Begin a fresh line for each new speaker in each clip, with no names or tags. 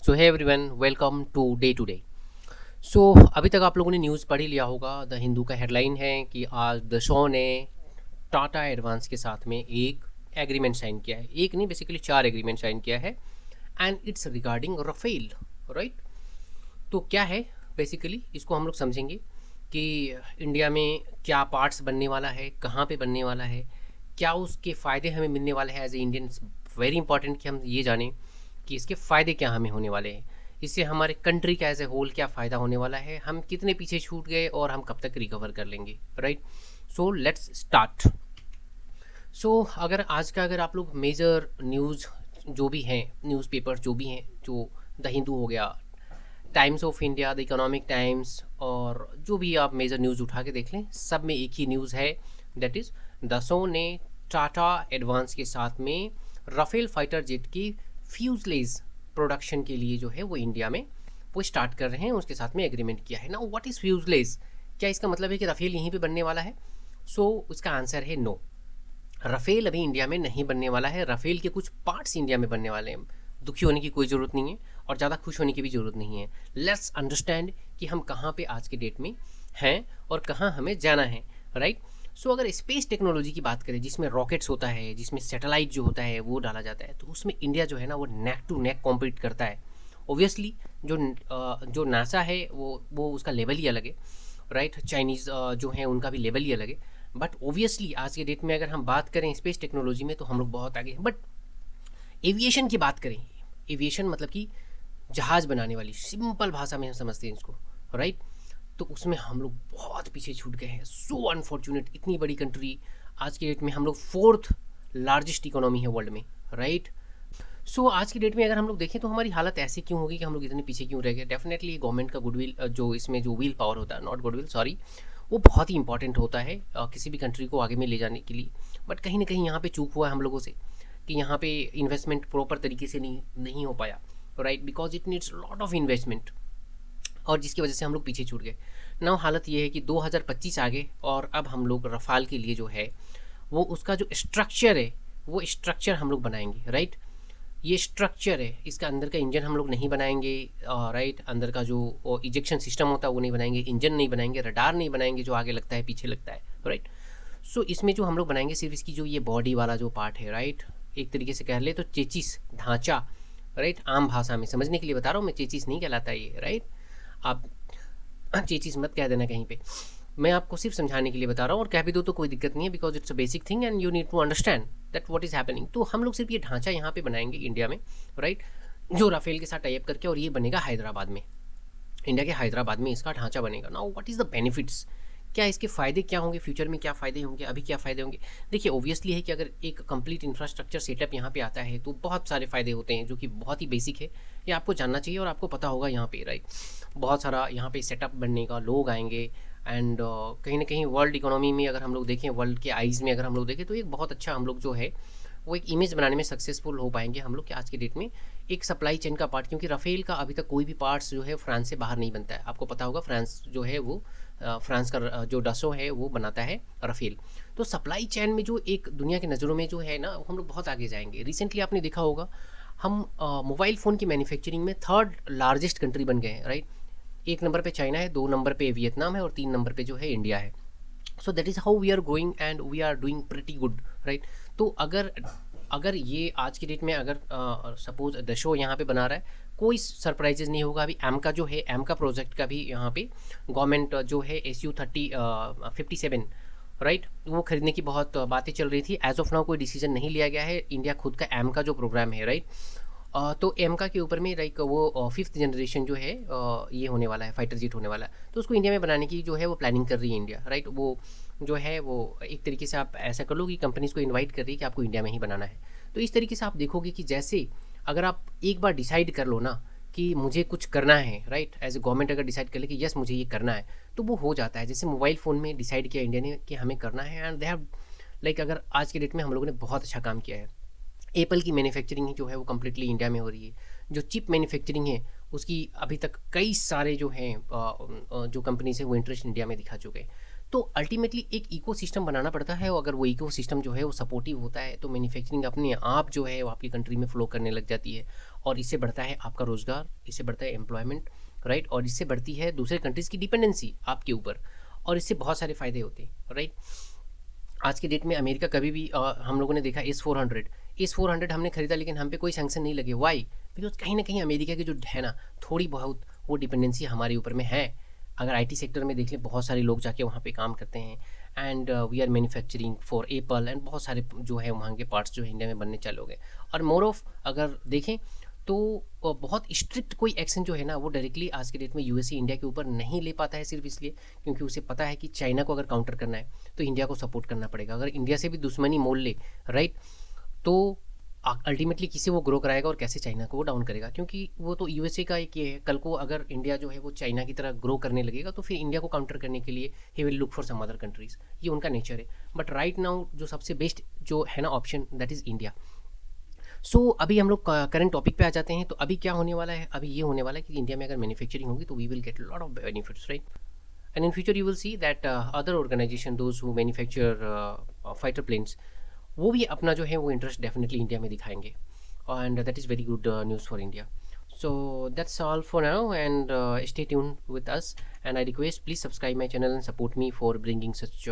सो है everyone, welcome to day. सो अभी तक आप लोगों ने न्यूज़ पढ़ ही लिया होगा। द हिंदू का हेडलाइन है कि आज दशो ने टाटा एडवांस के साथ में एक एग्रीमेंट साइन किया है। एक नहीं, बेसिकली 4 एग्रीमेंट साइन किया है and it's regarding Rafale, right. तो क्या है बेसिकली, इसको हम लोग समझेंगे कि इंडिया में क्या पार्ट्स बनने वाला है, कहाँ पे बनने वाला है, क्या उसके फ़ायदे हमें मिलने वाले हैं as a Indians. Very important कि हम ये जानें कि इसके फ़ायदे क्या हमें होने वाले हैं, इससे हमारे कंट्री का एज ए होल क्या फ़ायदा होने वाला है, हम कितने पीछे छूट गए और हम कब तक रिकवर कर लेंगे, right. So let's start. So अगर आप लोग मेजर न्यूज़ जो भी हैं, न्यूज़पेपर जो भी हैं, जो द हिंदू हो गया, times of India, the economic times, और जो भी आप मेजर न्यूज़ उठा के देख लें, सब में एक ही न्यूज़ है, दैट इज़ दसों ने टाटा एडवांस के साथ में राफेल फाइटर जेट की फ्यूजलेज प्रोडक्शन के लिए जो है वो इंडिया में वो स्टार्ट कर रहे हैं, उसके साथ में एग्रीमेंट किया है ना। What is fuselage? क्या इसका मतलब है कि राफेल यहीं पे बनने वाला है? सो उसका आंसर है नो। राफेल अभी इंडिया में नहीं बनने वाला है। राफेल के कुछ पार्ट्स इंडिया में बनने वाले हैं। दुखी होने की कोई ज़रूरत नहीं है और ज़्यादा खुश होने की भी ज़रूरत नहीं है। लेट्स अंडरस्टैंड कि हम कहाँ पे आज के डेट में हैं और कहाँ हमें जाना है, राइट। सो अगर स्पेस टेक्नोलॉजी की बात करें, जिसमें रॉकेट्स होता है, जिसमें सैटेलाइट जो होता है वो डाला जाता है, तो उसमें इंडिया जो है ना वो नेक टू नेक कॉम्पीट करता है। ओबियसली जो नासा है वो उसका लेवल ही अलग है, राइट। चाइनीज़ जो है उनका भी लेवल ही अलग है। बट ओबियसली आज के डेट में अगर हम बात करें स्पेस टेक्नोलॉजी में तो हम लोग बहुत आगे हैं। बट एविएशन की बात करें, एविएशन मतलब कि जहाज़ बनाने वाली, सिंपल भाषा में हम समझते हैं इसको, राइट। तो उसमें हम लोग बहुत पीछे छूट गए हैं। सो अनफॉर्चुनेट, इतनी बड़ी कंट्री, आज के डेट में हम लोग 4th लार्जेस्ट इकोनॉमी है वर्ल्ड में, राइट। सो आज की डेट में अगर हम लोग देखें तो हमारी हालत ऐसी क्यों होगी कि हम लोग इतने पीछे क्यों रह गए? डेफिनेटली गवर्नमेंट का गुडविल, जो इसमें जो व्हील पावर होता है, नॉट गुडविल, सॉरी, वो बहुत ही इंपॉर्टेंट होता है किसी भी कंट्री को आगे में ले जाने के लिए। बट कहीं ना कहीं यहाँ पे चूक हुआ है हम लोगों से कि यहाँ पे इन्वेस्टमेंट प्रॉपर तरीके से नहीं हो पाया, right, because it needs lot of investment, और जिसकी वजह से हम लोग पीछे छूट गए। नाउ हालत ये है कि 2025 आ गए और अब हम लोग रफाल के लिए जो है वो उसका जो स्ट्रक्चर है वो स्ट्रक्चर हम लोग बनाएंगे, राइट। ये स्ट्रक्चर है, इसका अंदर का इंजन हम लोग नहीं बनाएंगे, राइट। अंदर का जो इजेक्शन सिस्टम होता है वो नहीं बनाएंगे, इंजन नहीं बनाएंगे, रडार नहीं बनाएंगे जो आगे लगता है पीछे लगता है, राइट। सो इसमें जो हम लोग बनाएंगे सिर्फ इसकी जो ये बॉडी वाला जो पार्ट है, राइट। एक तरीके से कह ले तो चेचिस ढांचा, राइट। आम भाषा में समझने के लिए बता रहा हूँ मैं, चेचिस नहीं कहलाता ये, राइट। आप चेचिस मत कह देना कहीं पे, मैं आपको सिर्फ समझाने के लिए बता रहा हूँ, और कह भी दो तो कोई दिक्कत नहीं है, because it's a basic thing and you need to understand that what is happening. तो हम लोग सिर्फ ये ढांचा यहाँ पे बनाएंगे इंडिया में, राइट, जो राफेल के साथ टाइप करके, और ये बनेगा हैदराबाद में, इंडिया के हैदराबाद में इसका ढांचा बनेगा। Now what is the benefits? क्या इसके फ़ायदे क्या होंगे, फ्यूचर में क्या फ़ायदे होंगे, अभी क्या फ़ायदे होंगे? देखिए, ओबियसली है कि अगर एक कंप्लीट इंफ्रास्ट्रक्चर सेटअप यहाँ पे आता है तो बहुत सारे फ़ायदे होते हैं जो कि बहुत ही बेसिक है, ये आपको जानना चाहिए और आपको पता होगा यहाँ पे, राइट। बहुत सारा यहाँ पे सेटअप बनने का, लोग आएंगे एंड कहीं ना कहीं वर्ल्ड इकोनॉमी में अगर हम लोग देखें, वर्ल्ड के आइज़ में अगर हम लोग देखें, तो एक बहुत अच्छा हम लोग जो है वो एक इमेज बनाने में सक्सेसफुल हो पाएंगे हम लोग कि आज के डेट में एक सप्लाई चेन का पार्ट, क्योंकि राफेल का अभी तक कोई भी पार्ट्स जो है फ्रांस से बाहर नहीं बनता है। आपको पता होगा फ्रांस जो है वो फ्रांस का जो डसो है वो बनाता है राफेल। तो सप्लाई चेन में जो एक दुनिया की नज़रों में जो है ना, हम लोग बहुत आगे जाएंगे। रिसेंटली आपने देखा होगा हम मोबाइल फ़ोन की मैन्युफैक्चरिंग में 3rd लार्जेस्ट कंट्री बन गए हैं, राइट। 1 नंबर पे चाइना है, 2 नंबर पे वियतनाम है और 3 नंबर पे जो है इंडिया है। So that is how we are going and we are doing pretty good, right. तो अगर ये आज की डेट में अगर सपोज दशो यहाँ पे बना रहा है, कोई सरप्राइजेज नहीं होगा। अभी एम का जो है, एम का प्रोजेक्ट का भी यहाँ पे गवर्नमेंट जो है SU-3057, राइट, वो खरीदने की बहुत बातें चल रही थी। एज ऑफ नाउ कोई डिसीजन नहीं लिया गया है। इंडिया खुद का एम का जो प्रोग्राम है, राइट, तो एम का के ऊपर में लाइक वो 5th जनरेशन जो है ये होने वाला है, फाइटर जेट होने वाला है, तो उसको इंडिया में बनाने की जो है वो प्लानिंग कर रही है इंडिया, राइट। वो जो है वो एक तरीके से आप ऐसा कर लो कि कंपनीज को इनवाइट कर रही है कि आपको इंडिया में ही बनाना है। तो इस तरीके से आप देखोगे कि जैसे अगर आप एक बार डिसाइड कर लो ना कि मुझे कुछ करना है, राइट, एज ए गवर्नमेंट अगर डिसाइड कर ले कि यस मुझे ये करना है, तो वो हो जाता है। जैसे मोबाइल फ़ोन में डिसाइड किया इंडिया ने कि हमें करना है, एंड दे हैव लाइक, अगर आज के डेट में हम लोगों ने बहुत अच्छा काम किया है। एप्पल की मैन्युफैक्चरिंग जो है वो कम्प्लीटली इंडिया में हो रही है। जो चिप मैन्युफैक्चरिंग है उसकी अभी तक कई सारे जो हैं जो कंपनीज हैं वो इंटरेस्ट इंडिया में दिखा चुके हैं। तो अल्टीमेटली एक इकोसिस्टम बनाना पड़ता है, और अगर वो इकोसिस्टम जो है वो सपोर्टिव होता है तो मैन्युफैक्चरिंग अपने आप जो है वो आपकी कंट्री में फ्लो करने लग जाती है, और इससे बढ़ता है आपका रोज़गार, इससे बढ़ता है एम्प्लॉयमेंट, राइट, और इससे बढ़ती है दूसरे कंट्रीज़ की डिपेंडेंसी आपके ऊपर, और इससे बहुत सारे फ़ायदे होते हैं, राइट। आज के डेट में अमेरिका कभी भी हम लोगों ने देखा एस 400 हमने खरीदा, लेकिन हम पे कोई सैंक्शन नहीं लगे। वाई? बिकॉज कहीं ना कहीं अमेरिका की जो है ना, थोड़ी बहुत वो डिपेंडेंसी हमारे ऊपर में है। अगर आईटी सेक्टर में देख लें, बहुत सारे लोग जाके वहाँ पे काम करते हैं, and we are manufacturing for Apple, and बहुत सारे जो है वहाँ के पार्ट्स जो है इंडिया में बनने चालू हो गए। और मोर ऑफ अगर देखें तो बहुत स्ट्रिक्ट कोई एक्शन जो है ना वो डायरेक्टली आज के डेट में यूएसए इंडिया के ऊपर नहीं ले पाता है, सिर्फ इसलिए क्योंकि उसे पता है कि चाइना को अगर काउंटर करना है तो इंडिया को सपोर्ट करना पड़ेगा। अगर इंडिया से भी दुश्मनी मोल ले, राइट, तो अल्टीमेटली किसे वो ग्रो कराएगा और कैसे चाइना को वो डाउन करेगा, क्योंकि वो तो यूएसए का एक ये है। कल को अगर इंडिया जो है वो चाइना की तरह ग्रो करने लगेगा तो फिर इंडिया को काउंटर करने के लिए he will look for some other countries, ये उनका नेचर है। बट राइट नाउ जो सबसे बेस्ट जो है ना ऑप्शन, दैट इज़ इंडिया। सो अभी हम लोग करंट टॉपिक पे आ जाते हैं। तो अभी क्या होने वाला है, अभी ये होने वाला है कि इंडिया में अगर मैन्युफैक्चरिंग होगी तो we will get lot of benefits, right. And in future you will see that other organization those who manufacture fighter planes, वो भी अपना जो है वो इंटरेस्ट डेफिनेटली इंडिया में दिखाएंगे, and that is very good news for India. So that's all for now, and stay tuned with us, and I request please subscribe my channel and support me for bringing such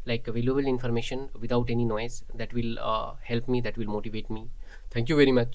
like valuable information without any noise. That will help me, that will motivate me. Thank you very much.